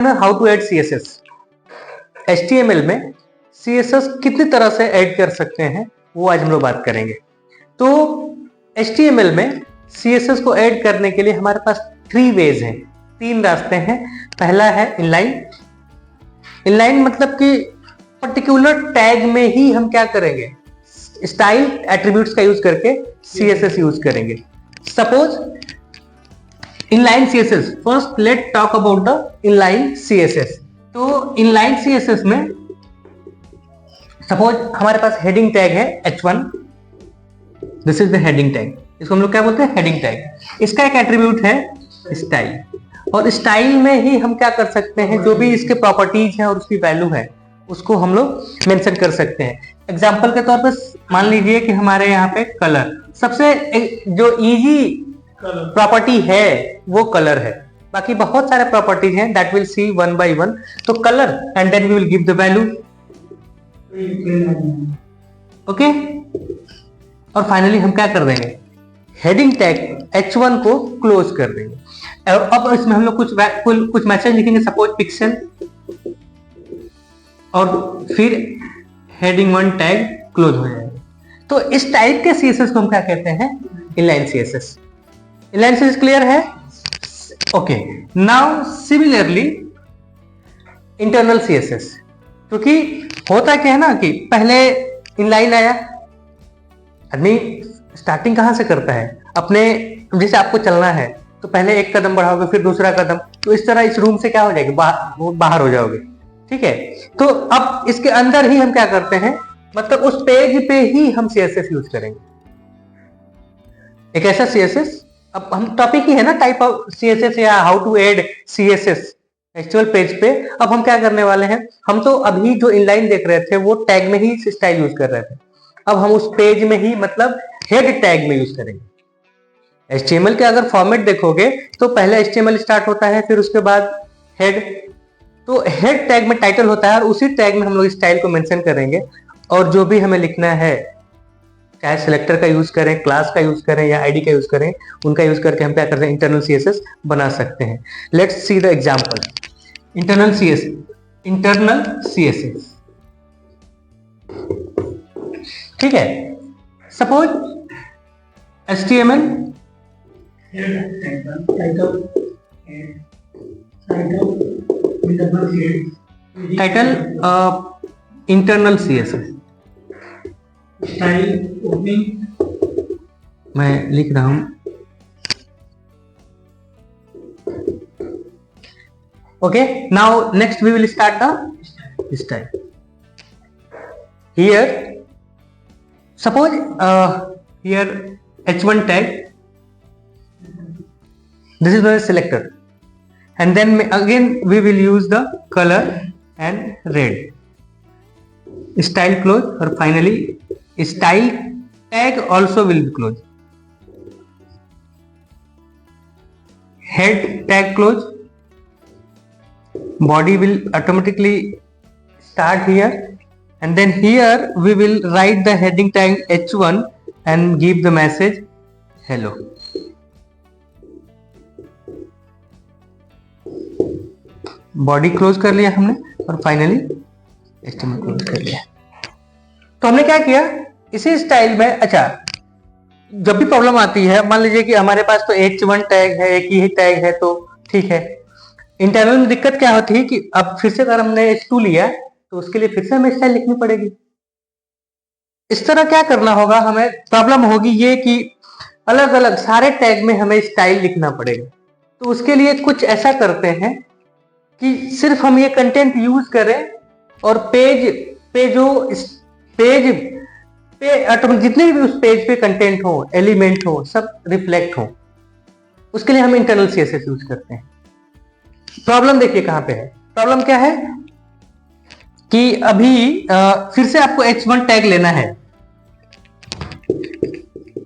How to add CSS। HTML में CSS कितनी तरह से ऐड कर सकते हैं वो आज हम लोग बात करेंगे। तो HTML में CSS को ऐड करने के लिए हमारे पास 3 वेज हैं, 3 रास्ते हैं। पहला है इनलाइन। इनलाइन मतलब कि पर्टिकुलर टैग में ही हम क्या करेंगे, स्टाइल एट्रीब्यूट्स का यूज करके CSS यूज करेंगे। Suppose inline CSS, first let's talk about the inline CSS। तो inline CSS में सपोज हमारे पास हेडिंग टैग है H1, this is the heading tag, इसको हम लोग क्या बोलते हैं, हेडिंग टैग। इसका एक एट्रीब्यूट है स्टाइल, और स्टाइल में ही हम क्या कर सकते हैं, जो भी इसके प्रॉपर्टीज हैं और उसकी वैल्यू है उसको हम लोग मेंशन कर सकते हैं। एग्जांपल के तौर पर मान लीजिए कि हमारे यहाँ पे कलर, सबसे जो इजी प्रॉपर्टी है वो कलर है, बाकी बहुत सारे प्रॉपर्टीज हैं that will see one by one. तो colour and then we will give the value, okay. और फाइनली हम क्या कर देंगे, हेडिंग टैग H1 को क्लोज कर देंगे। और अब इसमें हम लोग कुछ मैसेज लिखेंगे, सपोज पिक्सल, और फिर हेडिंग 1 टैग क्लोज हो जाएगा। तो इस टाइप के CSS को हम क्या कहते हैं, inline CSS। Inline CSS clear है, okay. Now similarly internal CSS, क्योंकि होता क्या है ना कि पहले इनलाइन आया, आदमी स्टार्टिंग कहां से करता है, अपने जैसे आपको चलना है तो पहले एक कदम बढ़ाओगे फिर दूसरा कदम, तो इस तरह इस रूम से क्या हो जाएगी, बाहर हो जाओगे, ठीक है। तो अब इसके अंदर ही हम क्या करते हैं, मतलब उस पेज पे ही हम CSS यूज करेंगे, एक ऐसा CSS। अब हम टॉपिक ही है ना टाइप ऑफ CSS या how to add CSS actual page पे। अब हम क्या करने वाले हैं, हम तो अभी जो इनलाइन देख रहे थे वो टैग में ही स्टाइल यूज कर रहे थे, अब हम उस पेज में ही मतलब हेड टैग में यूज करेंगे। HTML के अगर फॉर्मेट देखोगे तो पहले HTML स्टार्ट होता है, फिर उसके बाद हेड, तो हेड टैग में टाइटल होता है और उसी टैग में हम लोग स्टाइल को मेंशन करेंगे। और जो भी हमें लिखना है, चाहे सिलेक्टर का यूज करें, क्लास का यूज करें या आईडी का यूज करें, उनका यूज करके हम क्या करते हैं, इंटरनल CSS बना सकते हैं। Let's see the example. Internal CSS, ठीक है। Suppose HTML title internal CSS style opening, मैं लिख रहा हूं, okay. Now next we will start the style. Here suppose here H1 tag, this is the selector, and then again we will use the color and red, style close, और finally style tag also will be closed, head tag close, body will automatically start here, and then here we will write the heading tag H1 and give the message hello। Body close कर लिया हमने और finally HTML close कर लिया। तो हमने क्या किया, इसी स्टाइल में, अच्छा जब भी प्रॉब्लम आती है, मान लीजिए कि हमारे पास तो H1 टैग है, एक ही टैग है, तो ठीक है। इंटरनल में दिक्कत क्या होती है कि अब फिर से अगर हमने H2 लिया तो उसके लिए फिर से हमें स्टाइल लिखनी पड़ेगी। इस तरह क्या करना होगा, हमें प्रॉब्लम होगी ये कि अलग अलग सारे टैग में हमें स्टाइल लिखना पड़ेगा। तो उसके लिए कुछ ऐसा करते हैं कि सिर्फ हम ये कंटेंट यूज करें और पेज पे जितने भी उस पेज पे कंटेंट हो, एलिमेंट हो, सब रिफ्लेक्ट हो, उसके लिए हम इंटरनल CSS यूज करते हैं। प्रॉब्लम देखिए कहां पे है, प्रॉब्लम क्या है कि अभी फिर से आपको H1 टैग लेना है,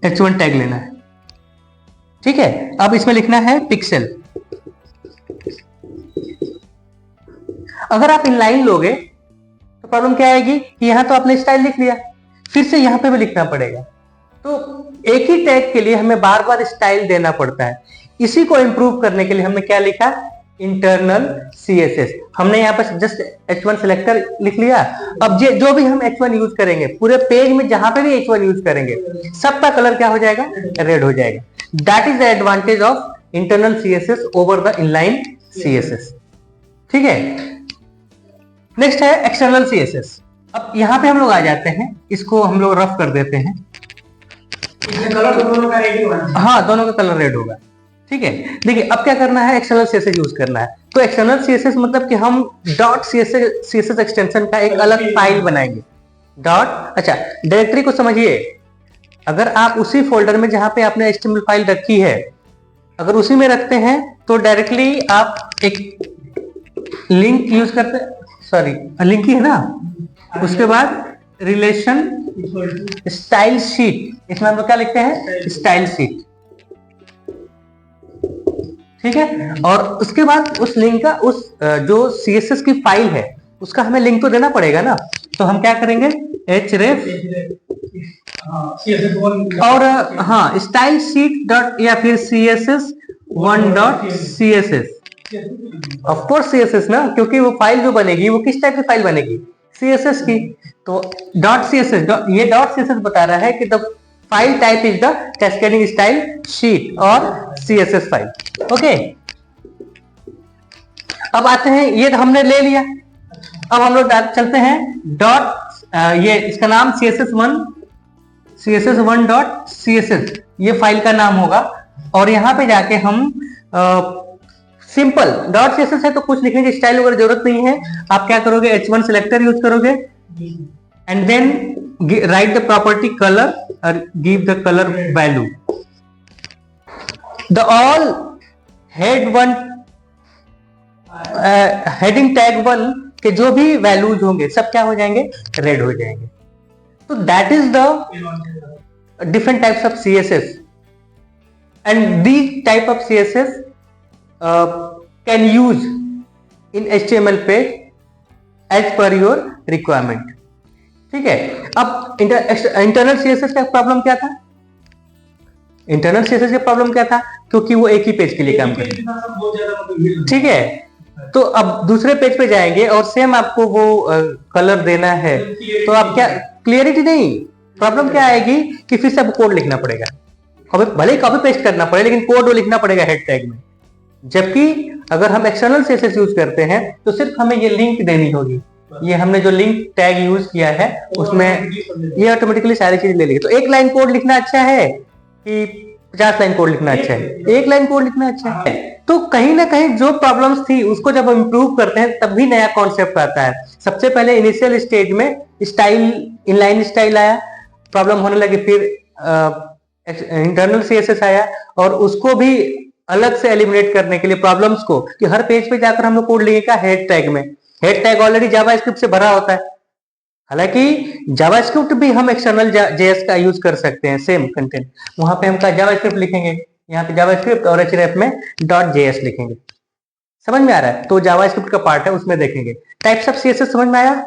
H1 टैग लेना है, ठीक है। अब इसमें लिखना है पिक्सल। अगर आप इनलाइन लोगे तो प्रॉब्लम क्या आएगी कि यहां तो आपने स्टाइल लिख लिया, फिर से यहां पे भी लिखना पड़ेगा, तो एक ही टैग के लिए हमें बार बार स्टाइल देना पड़ता है। इसी को इंप्रूव करने के लिए हमने क्या लिखा, इंटरनल CSS। हमने यहाँ पर जस्ट H1 सेलेक्टर लिख लिया। अब जो भी हम H1 यूज करेंगे, पूरे पेज में जहां पे भी H1 यूज करेंगे, सबका कलर क्या हो जाएगा? रेड हो जाएगा। That is the advantage of internal CSS over the inline CSS। ठीक है, नेक्स्ट है एक्सटर्नल CSS। अब यहाँ पे हम लोग आ जाते हैं, इसको हम लोग रफ कर देते हैं। कलर दोनों का रेड होगा। हाँ, दोनों का कलर रेड होगा। ठीक है, देखिए अब क्या करना है, एक्सटर्नल CSS यूज करना है। तो एक्सटर्नल CSS मतलब कि हम .css एक्सटेंशन का एक अलग फाइल बनाएंगे। अच्छा, डायरेक्टरी को समझिए। अगर आप उसी फोल्डर में जहां पे आपने HTML फाइल रखी है, अगर उसी में रखते हैं तो डायरेक्टली आप एक लिंक यूज करते, सॉरी लिंक ही है ना, उसके बाद रिलेशन स्टाइल शीट, इसमें हम लोग क्या लिखते हैं? Style sheet. ठीक है, और उसके बाद उस लिंक का, उस जो CSS की फाइल है उसका हमें लिंक तो देना पड़ेगा ना। तो हम क्या करेंगे? href और हाँ स्टाइल शीट डॉट या फिर css1.css। ऑफ कोर्स CSS ना, क्योंकि वो फाइल जो बनेगी वो किस टाइप की फाइल बनेगी? CSS की। तो .css, ये .css बता रहा है कि the file type is the cascading style sheet और CSS फाइल। ओके, अब आते हैं, ये तो हमने ले लिया। अब हम लोग चलते हैं ये इसका नाम css1.css ये फाइल का नाम होगा। और यहाँ पे जाके हम सिंपल .css है तो कुछ लिखने की स्टाइल वगैरह जरूरत नहीं है। आप क्या करोगे? H1 सेलेक्टर यूज करोगे and then write the property colour और give the colour value. The all heading tag 1 के जो भी वैल्यूज होंगे सब क्या हो जाएंगे? रेड हो जाएंगे। तो that is the different types of CSS and these type of CSS can use in HTML page as per your requirement. ठीक है, अब इंटरनल CSS का प्रॉब्लम क्या था? इंटरनल CSS का प्रॉब्लम क्या था? क्योंकि वो एक ही पेज के लिए काम करते हैं। ठीक है, तो अब दूसरे पेज पे जाएंगे और सेम आपको वो कलर देना है, तो आप क्या, क्लियरिटी नहीं, प्रॉब्लम क्या आएगी कि फिर से आपको कोड लिखना पड़ेगा। भले ही कॉपी पेस्ट करना पड़े, लेकिन कोड वो लिखना पड़ेगा हेड टैग में। जबकि अगर हम एक्सटर्नल CSS यूज करते हैं तो सिर्फ हमें ये लिंक देनी होगी। ये हमने जो लिंक टैग यूज किया है उसमें ये ऑटोमेटिकली सारी चीज ले लेगी। तो एक लाइन कोड लिखना अच्छा है कि 50 लाइन कोड लिखना अच्छा है? एक लाइन कोड लिखना अच्छा है। तो कहीं ना कहीं जो प्रॉब्लम्स थी उसको जब हम इंप्रूव करते हैं तब भी नया कॉन्सेप्ट आता है। सबसे पहले इनिशियल स्टेज में स्टाइल, इनलाइन स्टाइल आया, प्रॉब्लम होने लगी। फिर इंटरनल CSS आया और उसको भी अलग से एलिमिनेट करने के लिए प्रॉब्लम्स को, कि हर पेज पे जाकर हम लोग कोड लिखेगा हेड टैग में। हेड टैग ऑलरेडी जावास्क्रिप्ट से भरा होता है। हालांकि जावास्क्रिप्ट भी हम एक्सटर्नल JS का यूज कर सकते हैं, सेम कंटेंट। वहां पे हम जावास्क्रिप्ट लिखेंगे, यहाँ पे जावास्क्रिप्ट और href में .js लिखेंगे। समझ में आ रहा है? तो जावास्क्रिप्ट का पार्ट है, उसमें देखेंगे। टाइप्स ऑफ CSS समझ में आया?